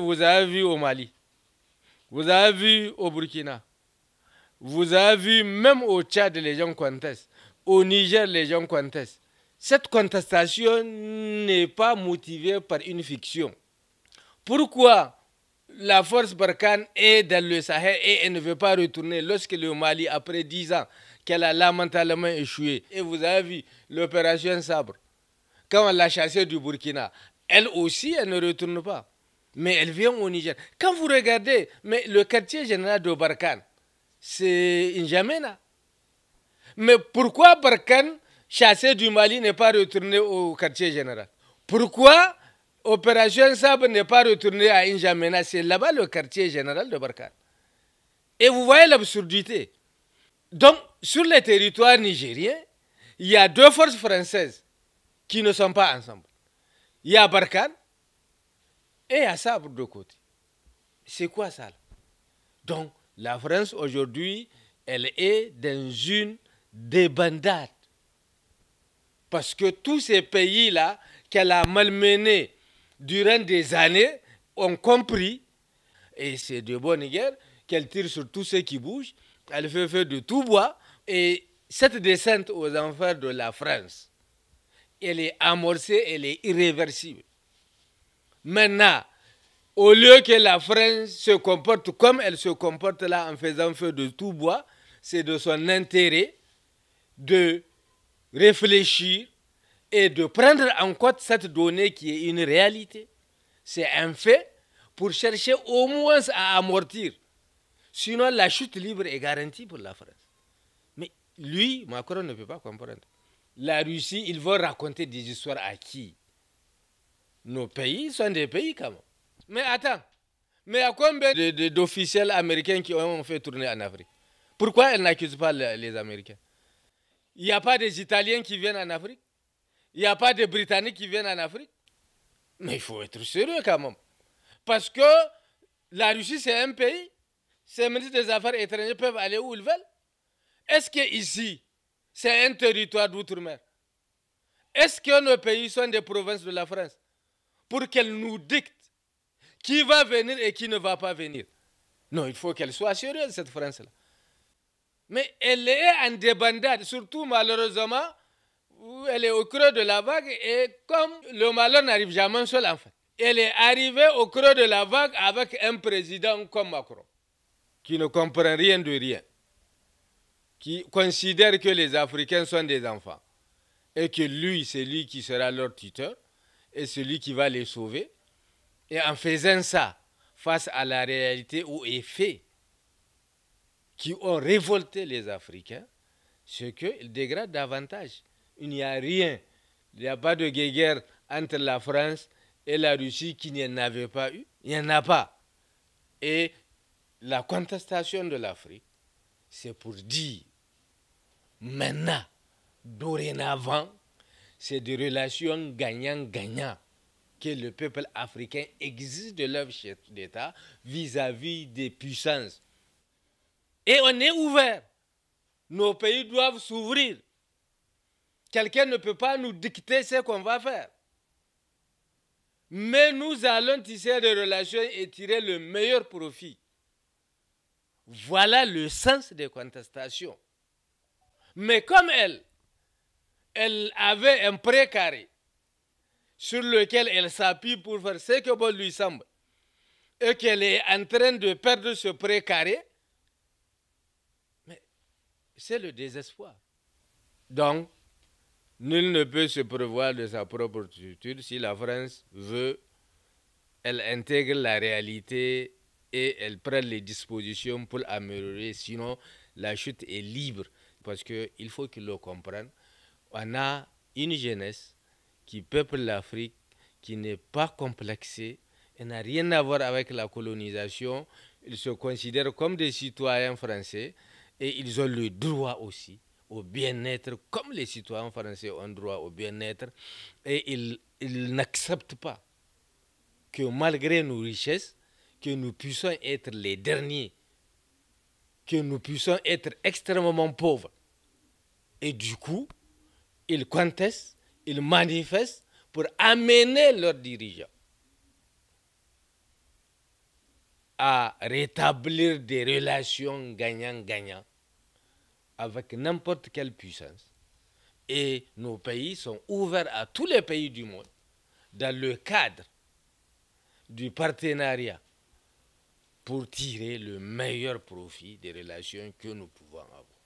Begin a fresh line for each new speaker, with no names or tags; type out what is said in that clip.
Vous avez vu au Mali, vous avez vu au Burkina, vous avez vu même au Tchad les gens contestent, au Niger les gens contestent. Cette contestation n'est pas motivée par une fiction. Pourquoi la force Barkhane est dans le Sahel et elle ne veut pas retourner lorsque le Mali, après 10 ans, qu'elle a lamentablement échoué? Et vous avez vu l'opération Sabre, quand on l'a chassée du Burkina, elle aussi, elle ne retourne pas. Mais elle vient au Niger. Quand vous regardez, mais le quartier général de Barkhane, c'est N'Djamena. Mais pourquoi Barkhane, chassé du Mali, n'est pas retourné au quartier général? Pourquoi Opération Sabre n'est pas retournée à N'Djamena? C'est là-bas le quartier général de Barkhane. Et vous voyez l'absurdité. Donc, sur les territoires nigériens, il y a deux forces françaises qui ne sont pas ensemble. Il y a Barkhane et il y a Sabre de côté. C'est quoi ça? Donc, la France aujourd'hui, elle est dans une débandade. Parce que tous ces pays-là qu'elle a malmenés durant des années ont compris, et c'est de bonne guerre, qu'elle tire sur tout ce qui bouge, elle fait feu de tout bois, et cette descente aux enfers de la France, elle est amorcée, elle est irréversible. Maintenant, au lieu que la France se comporte comme elle se comporte là en faisant feu de tout bois, c'est de son intérêt de réfléchir et de prendre en compte cette donnée qui est une réalité. C'est un fait pour chercher au moins à amortir. Sinon, la chute libre est garantie pour la France. Mais lui, Macron ne peut pas comprendre. La Russie, ils vont raconter des histoires à qui? Nos pays sont des pays quand même. Mais attends, mais il y a combien d'officiels américains qui ont fait tourner en Afrique? Pourquoi elle n'accuse pas les Américains? Il n'y a pas des Italiens qui viennent en Afrique? Il n'y a pas de Britanniques qui viennent en Afrique? Mais il faut être sérieux quand même. Parce que la Russie, c'est un pays. Ces ministres des Affaires étrangères peuvent aller où ils veulent. Est-ce qu'ici, c'est un territoire d'outre-mer? Est-ce que nos pays sont des provinces de la France? Pour qu'elle nous dicte qui va venir et qui ne va pas venir. Non, il faut qu'elle soit sérieuse, cette France-là. Mais elle est en débandade, surtout malheureusement, elle est au creux de la vague et comme le malheur n'arrive jamais seul en fait. Elle est arrivée au creux de la vague avec un président comme Macron, qui ne comprend rien de rien, qui considère que les Africains sont des enfants et que lui, c'est lui qui sera leur tuteur et celui qui va les sauver. Et en faisant ça, face à la réalité aux effets qui ont révolté les Africains, c'est qu'ils dégradent davantage. Il n'y a rien, il n'y a pas de guerre entre la France et la Russie qui n'y en avait pas eu. Il n'y en a pas. Et la contestation de l'Afrique, c'est pour dire, maintenant, dorénavant, c'est des relations gagnant-gagnant que le peuple africain exige de leur chef d'État vis-à-vis des puissances. Et on est ouvert. Nos pays doivent s'ouvrir. Quelqu'un ne peut pas nous dicter ce qu'on va faire. Mais nous allons tisser des relations et tirer le meilleur profit. Voilà le sens des contestations. Mais comme elle avait un précaré sur lequel elle s'appuie pour faire ce que bon lui semble, et qu'elle est en train de perdre ce précaré, mais c'est le désespoir. Donc, nul ne peut se prévoir de sa propre future. Si la France veut, elle intègre la réalité et elle prend les dispositions pour améliorer. Sinon, la chute est libre. Parce qu'il faut qu'ils le comprennent. On a une jeunesse qui peuple l'Afrique, qui n'est pas complexée, elle n'a rien à voir avec la colonisation. Ils se considèrent comme des citoyens français et ils ont le droit aussi au bien-être, comme les citoyens français ont droit au bien-être. Et ils n'acceptent pas que malgré nos richesses, que nous puissions être les derniers, que nous puissions être extrêmement pauvres. Et du coup, ils contestent, ils manifestent pour amener leurs dirigeants. à rétablir des relations gagnant-gagnant avec n'importe quelle puissance. Et nos pays sont ouverts à tous les pays du monde dans le cadre du partenariat pour tirer le meilleur profit des relations que nous pouvons avoir.